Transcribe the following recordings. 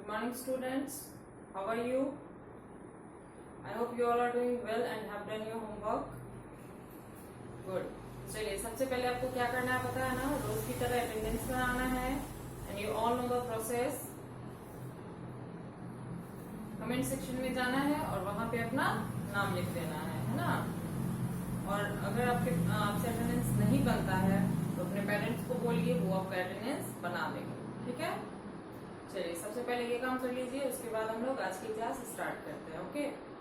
Good morning, students. How are you? I hope you all are doing well and have done your homework. Good. चलिए, सबसे पहले आपको क्या करना है पता है ना, रोज की तरह अटेंडेंस बनाना है and you all know the process. Comment section में जाना है और वहां पे अपना नाम लिख देना है ना. और अगर आपसे अटेंडेंस नहीं बनता है तो अपने पेरेंट्स को बोलिए, वो आपका अटेंडेंस बना देंगे. ठीक है. चलिए, सबसे पहले ये काम कर लीजिए, उसके बाद हम लोग आज की क्लास स्टार्ट करते हैं. ओके.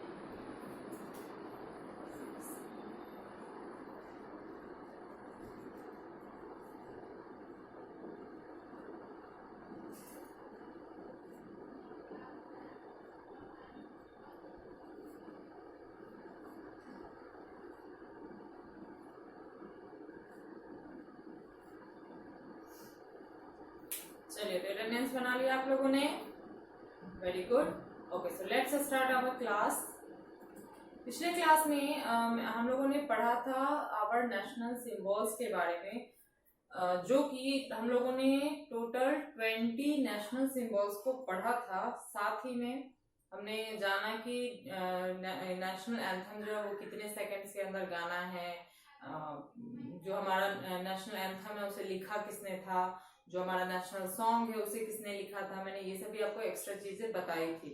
चलिए, तो अटेंडेंस बना लिया आप लोगों ने. Very good. Okay, so let's start our class. पिछले क्लास में हम लोगों ने पढ़ा था आवर नेशनल सिंबल्स के बारे में, जो कि हम लोगों ने टोटल 20 नेशनल सिंबल्स को पढ़ा था. साथ ही में हमने जाना कि नेशनल एंथम जो है वो कितने सेकंड्स के अंदर गाना है, जो हमारा नेशनल एंथम है उसे लिखा किसने था, जो हमारा नेशनल सॉन्ग है उसे किसने लिखा था. मैंने ये सभी आपको एक्स्ट्रा चीजें बताई थी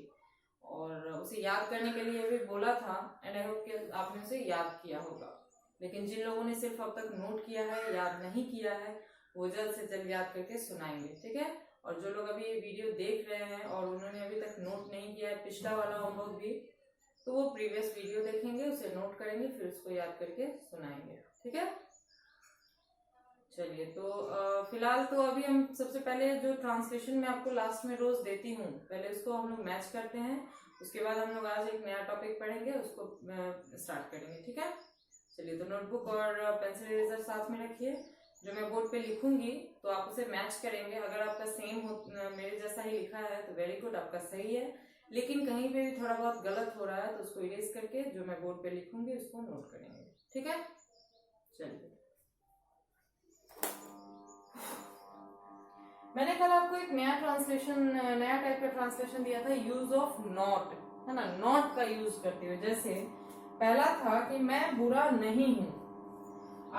और उसे याद करने के लिए भी बोला था एंड आई होप कि आपने उसे याद किया होगा. लेकिन जिन लोगों ने सिर्फ अब तक नोट किया है, याद नहीं किया है, वो जल्द से जल्द याद करके सुनाएंगे. ठीक है. और जो लोग अभी ये वीडियो देख रहे हैं और उन्होंने अभी तक नोट नहीं किया है पिछला वाला होमवर्क भी, तो वो प्रीवियस वीडियो देखेंगे, उसे नोट करेंगे, फिर उसको याद करके सुनाएंगे. ठीक है. चलिए, तो फिलहाल तो अभी हम सबसे पहले जो ट्रांसलेशन में आपको लास्ट में रोज देती हूँ, पहले उसको हम लोग मैच करते हैं. उसके बाद हम लोग आज एक नया टॉपिक पढ़ेंगे, उसको स्टार्ट करेंगे. ठीक है. चलिए, तो नोटबुक और पेंसिल इरेजर साथ में रखिए. जो मैं बोर्ड पे लिखूंगी तो आप उसे मैच करेंगे. अगर आपका सेम मेरे जैसा ही लिखा है तो वेरी गुड, आपका सही है. लेकिन कहीं पे भी थोड़ा बहुत गलत हो रहा है तो उसको इरेज करके जो मैं बोर्ड पे लिखूंगी उसको नोट करेंगे. ठीक है. चलिए, मैंने कल आपको एक नया टाइप का ट्रांसलेशन दिया था, यूज ऑफ नॉट, है ना. नॉट का यूज करते हुए, जैसे पहला था कि मैं बुरा नहीं हूं.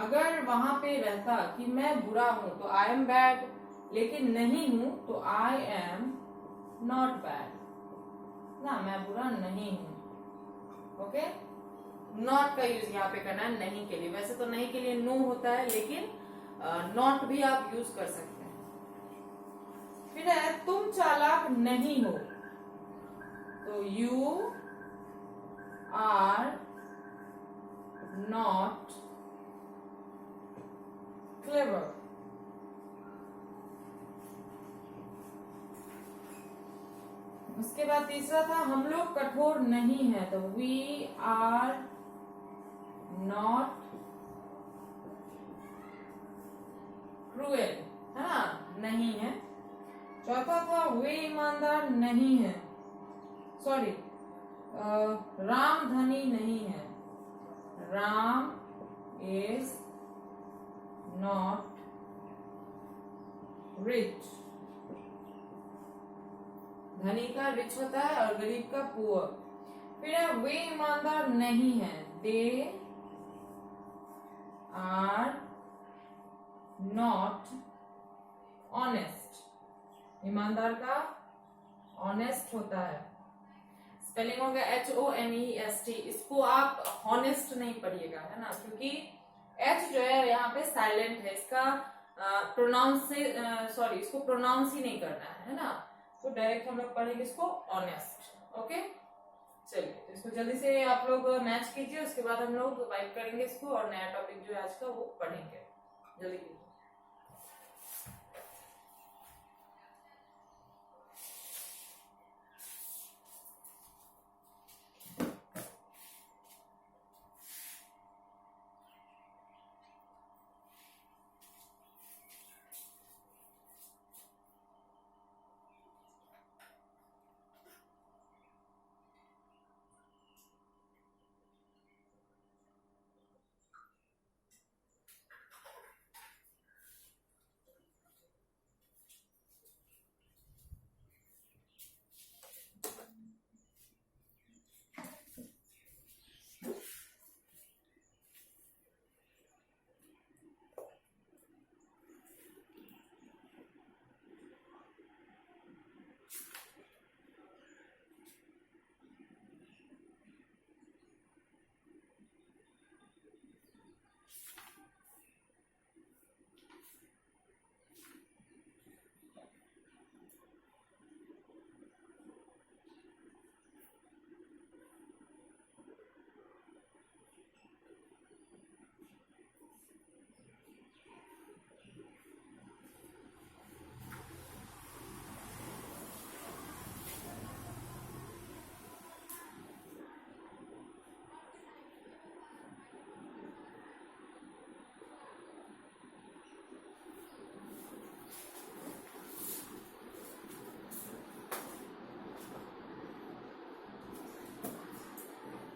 अगर वहां पे रहता कि मैं बुरा हूं तो आई एम बैड, लेकिन नहीं हूं तो आई एम नॉट बैड ना. मैं बुरा नहीं हूं. ओके. नॉट का यूज यहाँ पे करना है नहीं के लिए. वैसे तो नहीं के लिए नो होता है, लेकिन नॉट भी आप यूज कर सकते हैं. फिर है तुम चालाक नहीं हो, तो यू आर नॉट क्लेवर. उसके बाद तीसरा था हम लोग कठोर नहीं है, तो वी आर नॉट क्रूएल, है ना. नहीं है. चौथा था वे ईमानदार नहीं है, सॉरी, राम धनी नहीं है. Ram is not rich. धनी का रिच होता है और गरीब का पुअर. फिर है वे ईमानदार नहीं है, दे आर नॉट ऑनेस्ट. ईमानदार का ऑनेस्ट होता है. स्पेलिंग हो गया HONEST. इसको आप हॉनेस्ट नहीं पढ़िएगा, है ना, क्योंकि H जो है यहाँ पे साइलेंट है. इसका इसको प्रोनाउंस ही नहीं करना है ना. तो डायरेक्ट हम लोग पढ़ेंगे इसको ऑनेस्ट. ओके. चलिए, तो इसको जल्दी से आप लोग मैच कीजिए. उसके बाद हम लोग वाइप करेंगे इसको और नया टॉपिक जो है आज का वो पढ़ेंगे. जल्दी कीजिए.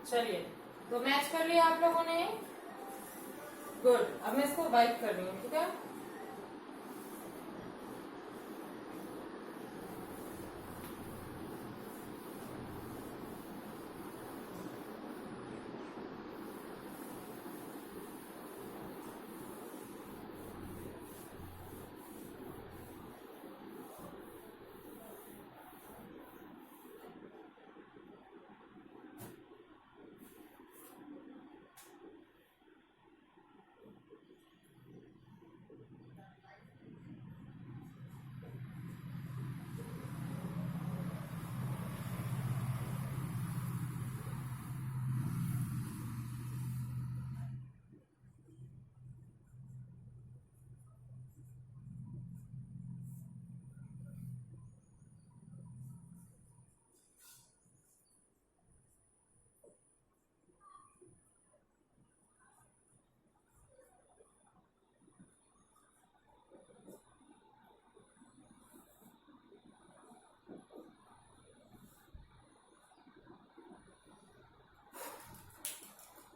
चलिए, तो मैच कर लिया आप लोगों ने। गुड। अब मैं इसको वाइप कर रही हूँ, ठीक है।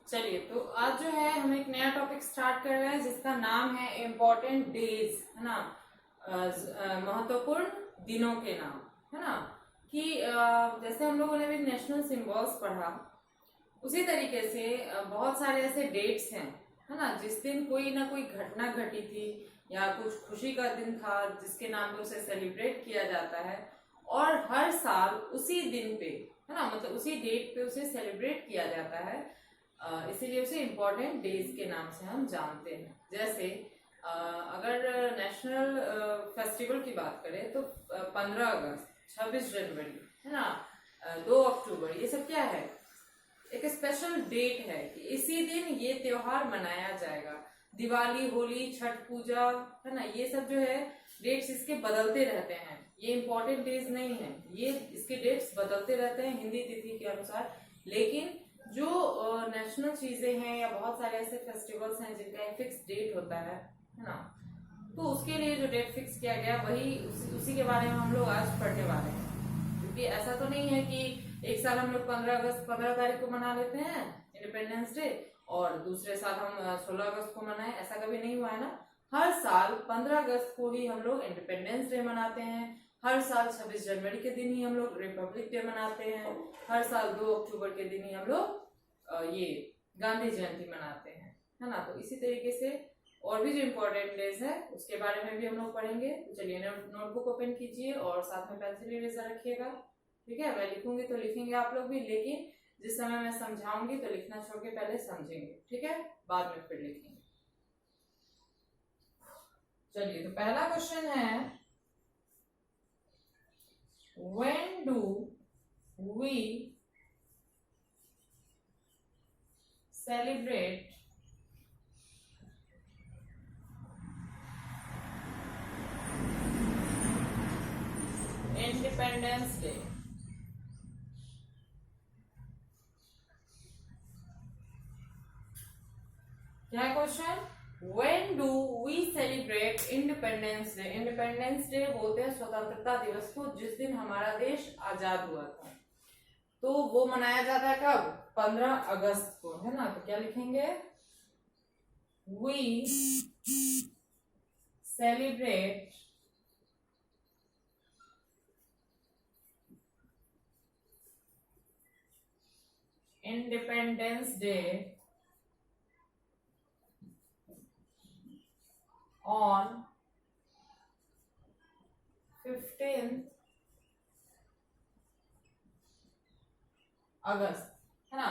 चलिए, तो आज जो है हम एक नया टॉपिक स्टार्ट कर रहे हैं जिसका नाम है इम्पोर्टेंट डेज, है ना। महत्वपूर्ण दिनों के नाम, है ना। कि जैसे हम लोगों ने भी नेशनल सिंबल्स पढ़ा, उसी तरीके से बहुत सारे ऐसे डेट्स हैं, है ना, जिस दिन कोई ना कोई घटना घटी थी या कुछ खुशी का दिन था जिसके नाम पे उसे सेलिब्रेट किया जाता है, और हर साल उसी दिन पे, है ना, मतलब उसी डेट पे उसे सेलिब्रेट किया जाता है। इसीलिए उसे इम्पोर्टेंट डेज के नाम से हम जानते हैं। जैसे अगर नेशनल फेस्टिवल की बात करें तो 15 अगस्त, 26 जनवरी, है ना, 2 अक्टूबर, ये सब क्या है, एक स्पेशल डेट है कि इसी दिन ये त्योहार मनाया जाएगा। दिवाली, होली, छठ पूजा, है ना, ये सब जो है डेट्स इसके बदलते रहते हैं। ये इम्पोर्टेंट डेज नहीं है, ये इसके डेट्स बदलते रहते हैं हिंदी तिथि के अनुसार। लेकिन जो नेशनल चीजें हैं या बहुत सारे ऐसे फेस्टिवल्स हैं जिनका एक फिक्स डेट होता है ना, तो उसके लिए जो डेट फिक्स किया गया वही उसी के बारे में हम लोग आज पढ़ने वाले हैं। क्योंकि ऐसा तो नहीं है कि एक साल हम लोग 15 अगस्त 15 तारीख को मना लेते हैं इंडिपेंडेंस डे, और दूसरे साल हम 16 अगस्त को मनाएं, ऐसा कभी नहीं हुआ है ना। हर साल 15 अगस्त को ही हम लोग इंडिपेंडेंस डे मनाते हैं। हर साल 26 जनवरी के दिन ही हम लोग रिपब्लिक डे मनाते हैं। हर साल 2 अक्टूबर के दिन ही हम लोग ये गांधी जयंती मनाते हैं, है ना। तो इसी तरीके से और भी जो इम्पोर्टेंट डेज है उसके बारे में भी हम लोग पढ़ेंगे। तो चलिए, नोटबुक ओपन कीजिए और साथ में पेंसिल इरेजर रखिएगा, ठीक है। मैं लिखूंगी तो लिखेंगे आप लोग भी, लेकिन जिस समय मैं समझाऊंगी तो लिखना छोड़ के पहले समझेंगे, ठीक है, बाद में फिर लिखेंगे। चलिए, तो पहला क्वेश्चन है, when do we celebrate Independence Day? क्या question, when do we celebrate independence Day? Independence Day बोलते हैं स्वतंत्रता दिवस को, जिस दिन हमारा देश आजाद हुआ था। तो वो मनाया जाता है कब? 15 अगस्त को, है ना। तो क्या लिखेंगे, we celebrate independence Day on 15th August, है ना।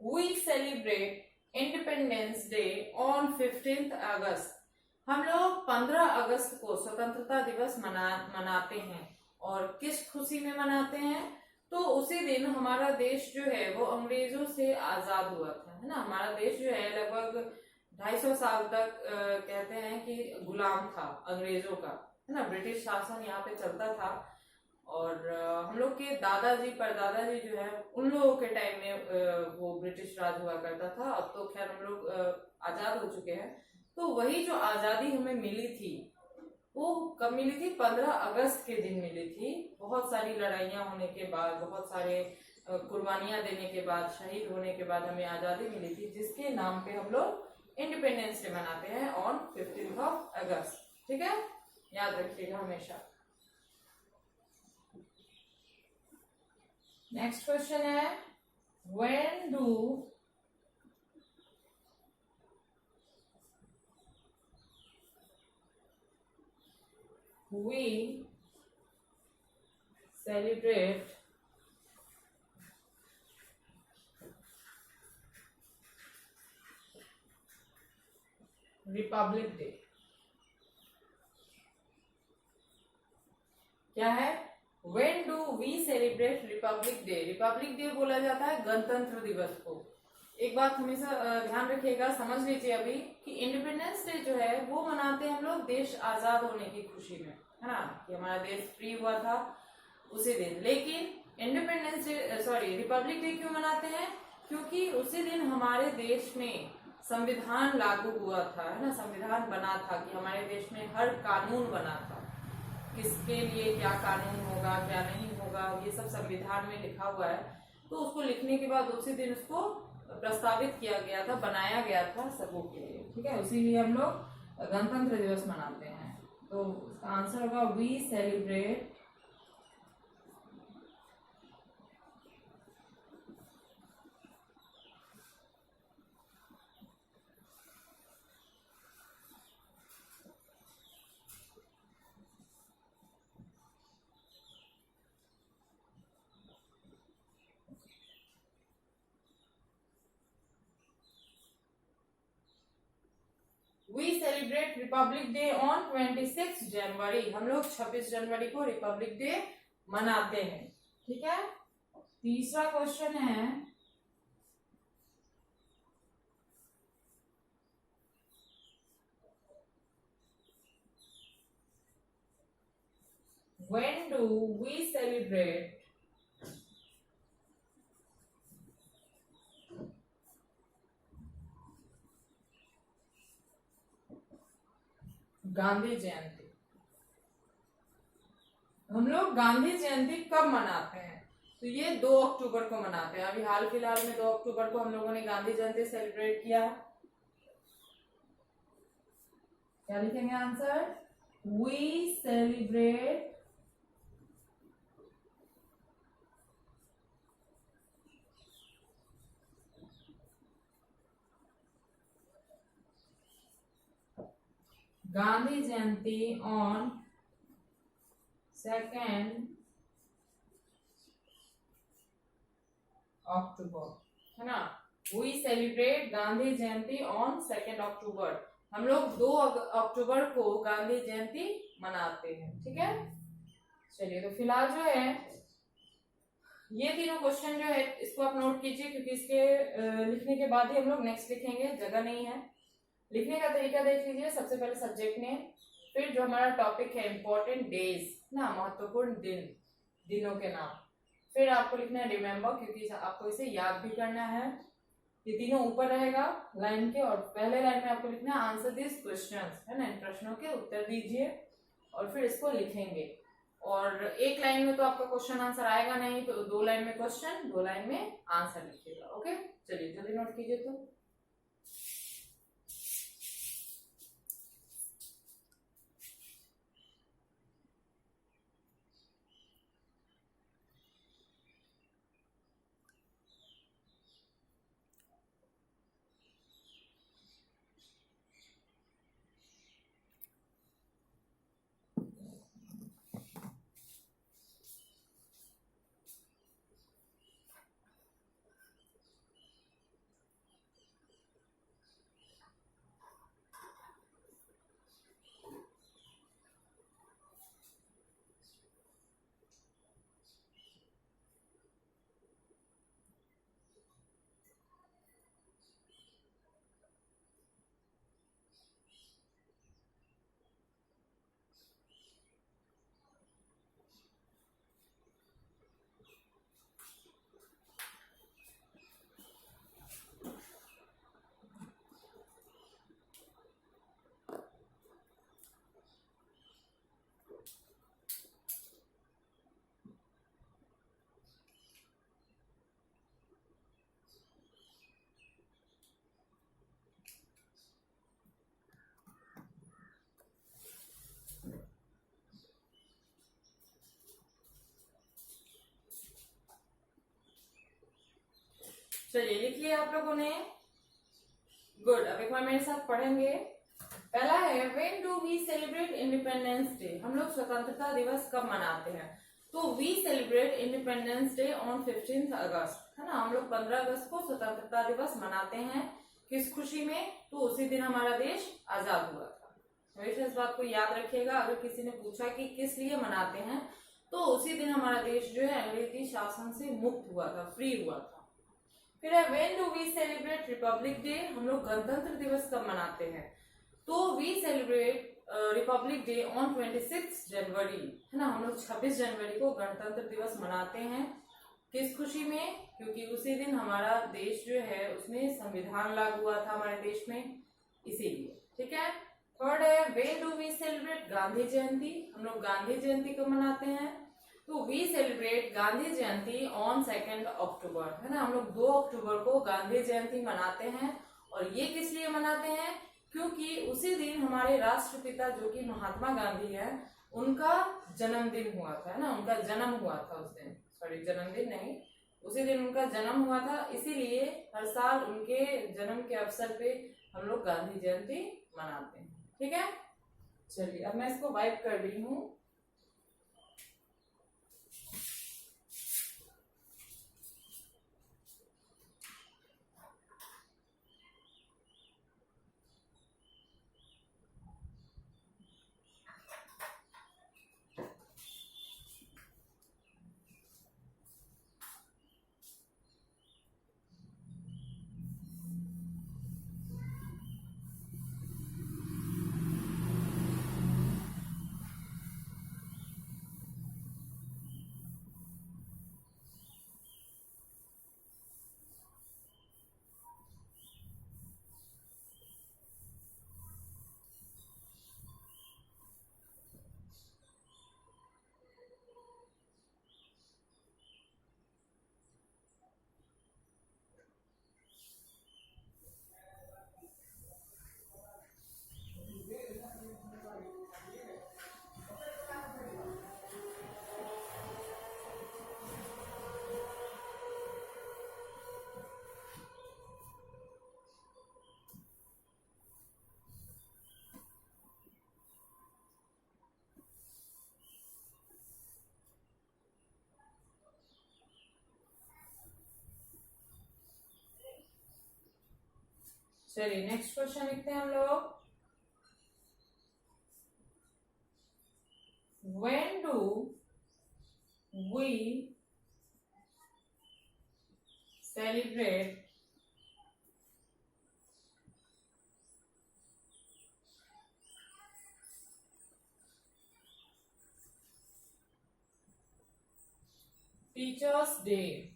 We celebrate independence day on 15th August. हम लोग 15 अगस्त को स्वतंत्रता दिवस मनाते हैं। और किस खुशी में मनाते हैं? तो उसी दिन हमारा देश जो है वो अंग्रेजों से आजाद हुआ था, है ना। हमारा देश जो है लगभग 250 साल तक कहते हैं कि गुलाम था अंग्रेजों का, है ना। ब्रिटिश शासन यहाँ पे चलता था। और हम लोग के दादाजी परदादाजी जो है उन लोगों के टाइम में वो ब्रिटिश राज हुआ करता था। अब तो खैर हम लोग आजाद हो चुके हैं। तो वही जो आजादी हमें मिली थी वो कब मिली थी? 15 अगस्त के दिन मिली थी। बहुत सारी लड़ाइयां होने के बाद, बहुत सारे कुर्बानियां देने के बाद, शहीद होने के बाद हमें आज़ादी मिली थी, जिसके नाम पे हम लोग इंडिपेंडेंस डे मनाते हैं ऑन 15 अगस्त। ठीक है, याद रखिएगा हमेशा। नेक्स्ट क्वेश्चन है, when do we celebrate Republic Day? क्या है? When do we celebrate Republic Day? Republic Day बोला जाता है गणतंत्र दिवस को। एक बात हमेशा ध्यान रखिएगा, समझ लीजिए अभी कि इंडिपेंडेंस डे जो है वो मनाते हैं हम लोग देश आजाद होने की खुशी में, है ना, कि हमारा देश फ्री हुआ था उसी दिन। लेकिन independence day sorry Republic day क्यों मनाते हैं? क्योंकि उसी दिन हमारे देश में संविधान लागू हुआ था, है ना, संविधान बना था, कि हमारे देश में हर कानून बना था, किसके लिए क्या कानून होगा क्या नहीं होगा, ये सब संविधान में लिखा हुआ है। तो उसको लिखने के बाद उसी दिन उसको प्रस्तावित किया गया था, बनाया गया था सबों के लिए। ठीक है, उसी लिए हम लोग गणतंत्र दिवस मनाते हैं। तो उसका आंसर होगा we celebrate Republic day on 26 January. हम लोग 26 जनवरी को रिपब्लिक डे मनाते हैं। ठीक है, तीसरा क्वेश्चन है, when do we celebrate Gandhi Jayanti? हम लोग गांधी जयंती कब मनाते हैं? तो ये 2 अक्टूबर को मनाते हैं। अभी हाल फिलहाल में 2 अक्टूबर को हम लोगों ने गांधी जयंती सेलिब्रेट किया। क्या लिखेंगे answer? We celebrate Gandhi Jayanti on 2 October, है ना। We celebrate Gandhi Jayanti on 2 October. हम लोग 2 अक्टूबर को गांधी जयंती मनाते हैं। ठीक है, चलिए तो फिलहाल जो है ये तीनों क्वेश्चन जो है इसको आप नोट कीजिए, क्योंकि इसके लिखने के बाद ही हम लोग नेक्स्ट लिखेंगे, जगह नहीं है। लिखने का तरीका देख लीजिए। सबसे पहले सब्जेक्ट नेम, फिर जो हमारा टॉपिक है इंपॉर्टेंट डेज ना, महत्वपूर्ण दिन, दिनों के नाम। फिर आपको लिखना है रिमेम्बर, क्योंकि आपको इसे याद भी करना है। ये तीनों ऊपर रहेगा लाइन के, और पहले लाइन में आपको लिखना है आंसर दिस क्वेश्चंस, है ना, इन प्रश्नों के उत्तर दीजिए, और फिर इसको लिखेंगे। और एक लाइन में तो आपका क्वेश्चन आंसर आएगा नहीं, तो 2 लाइन में क्वेश्चन, 2 लाइन में आंसर लिखिएगा। ओके, चलिए जल्दी नोट कीजिए। तो चलिए लिखिए आप लोगों ने। गुड। अब एक बार मेरे साथ पढ़ेंगे। पहला है when do we celebrate independence day, हम लोग स्वतंत्रता दिवस कब मनाते हैं। तो we celebrate independence day on 15 August, है ना। हम लोग 15 अगस्त को स्वतंत्रता दिवस मनाते हैं। किस खुशी में? तो उसी दिन हमारा देश आजाद हुआ था। हमेशा इस बात को याद रखिएगा। अगर किसी ने पूछा कि किस लिए मनाते हैं, तो उसी दिन हमारा देश जो है अंग्रेजी शासन से मुक्त हुआ था, फ्री हुआ था। फिर है when do we celebrate Republic day, हम लोग गणतंत्र दिवस कब मनाते हैं। तो we celebrate Republic day on 26 January, है ना। हम लोग 26 जनवरी को गणतंत्र दिवस मनाते हैं। किस खुशी में? क्योंकि उसी दिन हमारा देश जो है उसमें संविधान लागू हुआ था हमारे देश में, इसीलिए। ठीक है। थर्ड है when do we celebrate Gandhi Jayanti, हम लोग गांधी जयंती कब मनाते हैं। तो we celebrate Gandhi Jayanti on 2 October, है ना। हम लोग 2 अक्टूबर को गांधी जयंती मनाते हैं। और ये किस लिए मनाते हैं? क्योंकि उसी दिन हमारे राष्ट्रपिता जो कि महात्मा गांधी है, उनका जन्मदिन हुआ था, है ना। उनका जन्म हुआ था उस दिन, सॉरी जन्मदिन नहीं, उसी दिन उनका जन्म हुआ था। इसीलिए हर साल उनके जन्म के अवसर पे हम लोग गांधी जयंती मनाते हैं। ठीक है। चलिए अब मैं इसको वाइप कर रही हूँ। चलिए नेक्स्ट क्वेश्चन लिखते हैं हम लोग। When do we celebrate Teachers Day?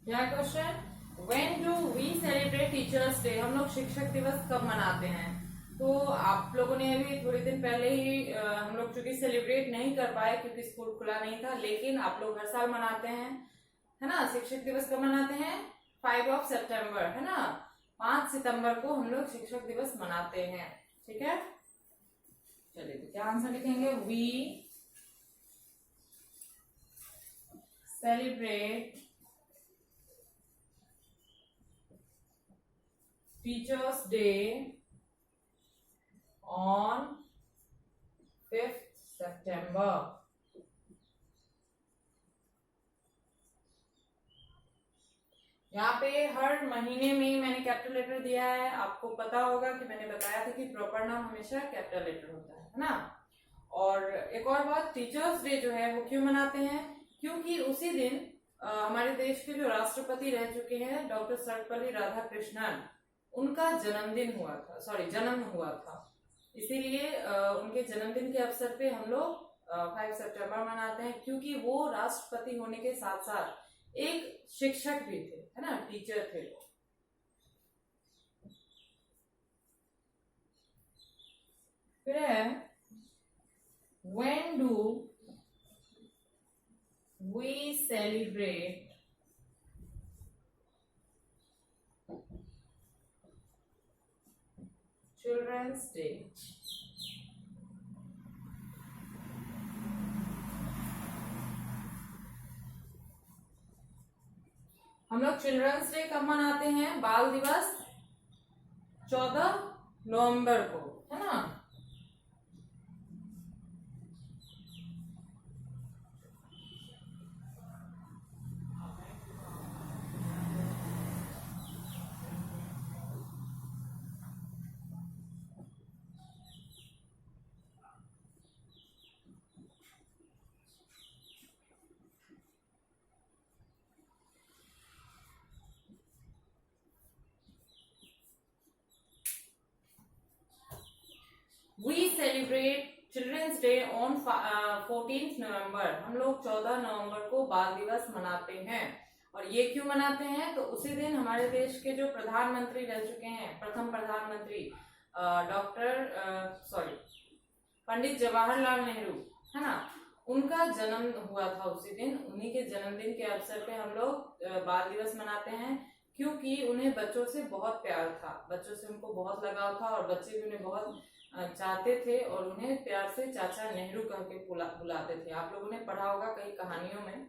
क्या question? When do we celebrate Teachers Day, हम लोग शिक्षक दिवस कब मनाते हैं। तो आप लोगों ने अभी थोड़ी दिन पहले ही हम लोग चूंकि सेलिब्रेट नहीं कर पाए क्योंकि स्कूल खुला नहीं था, लेकिन आप लोग हर साल मनाते हैं, है ना। शिक्षक दिवस कब मनाते हैं? 5 सितंबर, है ना। 5 सितंबर को हम लोग शिक्षक दिवस मनाते हैं। ठीक है। चलिए तो क्या आंसर लिखेंगे? We celebrate Teachers Day on 5th September. यहाँ पे हर महीने में मैंने कैपिटल लेटर दिया है। आपको पता होगा कि मैंने बताया था कि प्रॉपर नाम हमेशा कैपिटल लेटर होता है ना। और एक और बात, टीचर्स डे जो है वो क्यों मनाते हैं? क्योंकि उसी दिन हमारे देश के जो राष्ट्रपति रह चुके हैं डॉक्टर सर्वपल्ली राधाकृष्णन, उनका जन्मदिन हुआ था, सॉरी जन्म हुआ था। इसीलिए उनके जन्मदिन के अवसर पे हम लोग 5 सितंबर मनाते हैं, क्योंकि वो राष्ट्रपति होने के साथ साथ एक शिक्षक भी थे, है ना, टीचर थे वो। फिर है when do we celebrate children's day. हम लोग चिल्ड्रंस डे कब मनाते हैं? बाल दिवस 14 नवंबर को, है ना। We celebrate children's day on 14 November. हम लोग 14 नवंबर को बाल दिवस मनाते हैं। और ये क्यों मनाते हैं? तो उसी दिन हमारे देश के जो प्रधानमंत्री रह चुके हैं, प्रथम प्रधानमंत्री पंडित जवाहरलाल नेहरू, है ना, उनका जन्म हुआ था उसी दिन। उन्हीं के जन्मदिन के अवसर पे हम लोग बाल दिवस मनाते हैं, क्योंकि उन्हें बच्चों से बहुत प्यार था, बच्चों से उनको बहुत लगाव था और बच्चे भी उन्हें बहुत चाहते थे और उन्हें प्यार से चाचा नेहरू कह के बुलाते थे। आप लोगों ने पढ़ा होगा कई कहानियों में।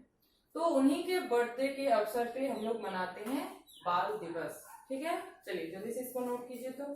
तो उन्हीं के बर्थडे के अवसर पे हम लोग मनाते हैं बाल दिवस। ठीक है, चलिए जल्दी से इसको नोट कीजिए। तो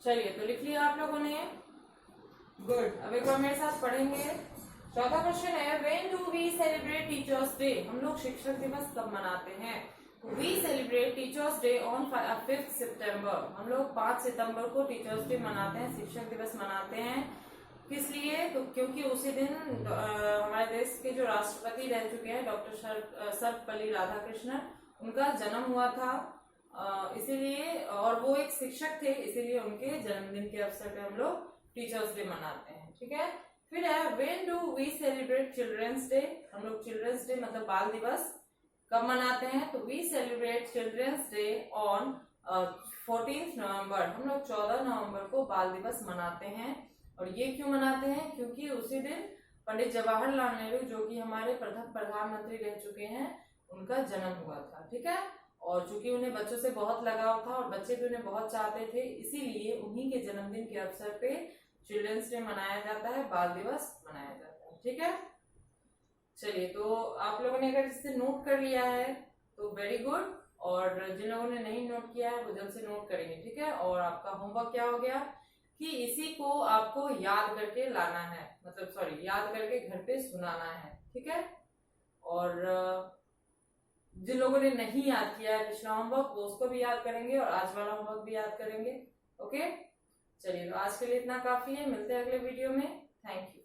चलिए, तो लिख लिया आप लोगों ने। गुड। अब एक बार मेरे साथ पढ़ेंगे। चौथा क्वेश्चन है, when do we celebrate teachers day? हम लोग शिक्षक दिवस कब मनाते हैं? We celebrate teachers day on 5 September. हम लोग 5 सितंबर को टीचर्स डे मनाते हैं, शिक्षक दिवस मनाते हैं। किस लिए? तो क्योंकि उसी दिन हमारे देश के जो राष्ट्रपति रह चुके हैं डॉक्टर सर्वपल्ली राधाकृष्णन, उनका जन्म हुआ था, इसीलिए, और वो एक शिक्षक थे, इसीलिए उनके जन्मदिन के अवसर पे हम लोग टीचर्स डे मनाते हैं। ठीक है। फिर है, when do we celebrate children's day? हम लोग चिल्ड्रंस डे मतलब बाल दिवस कब मनाते हैं? तो we celebrate children's day on 14 November. हम लोग 14 नवंबर को बाल दिवस मनाते हैं। और ये क्यों मनाते हैं? क्योंकि उसी दिन पंडित जवाहरलाल नेहरू, जो कि हमारे प्रथम प्रधानमंत्री रह चुके हैं, उनका जन्म हुआ था। ठीक है। और चूंकि उन्हें बच्चों से बहुत लगाव था और बच्चे भी उन्हें बहुत चाहते थे, इसीलिए उन्हीं के जन्मदिन के अवसर पे चिल्ड्रंस डे मनाया जाता है, बाल दिवस मनाया जाता है। ठीक है। चलिए, तो आप लोगों ने अगर इससे नोट कर लिया है तो वेरी गुड, और जिन लोगों ने नहीं नोट किया है वो जल्द से नोट करेंगे। ठीक है। और आपका होमवर्क क्या हो गया कि इसी को आपको याद करके लाना है, मतलब याद करके घर पे सुनाना है। ठीक है। और जिन लोगों ने नहीं याद किया है पिछला होमवर्क, वो उसको भी याद करेंगे और आज वाला होमवर्क भी याद करेंगे। ओके, चलिए, तो आज के लिए इतना काफी है। मिलते हैं अगले वीडियो में। Thank you.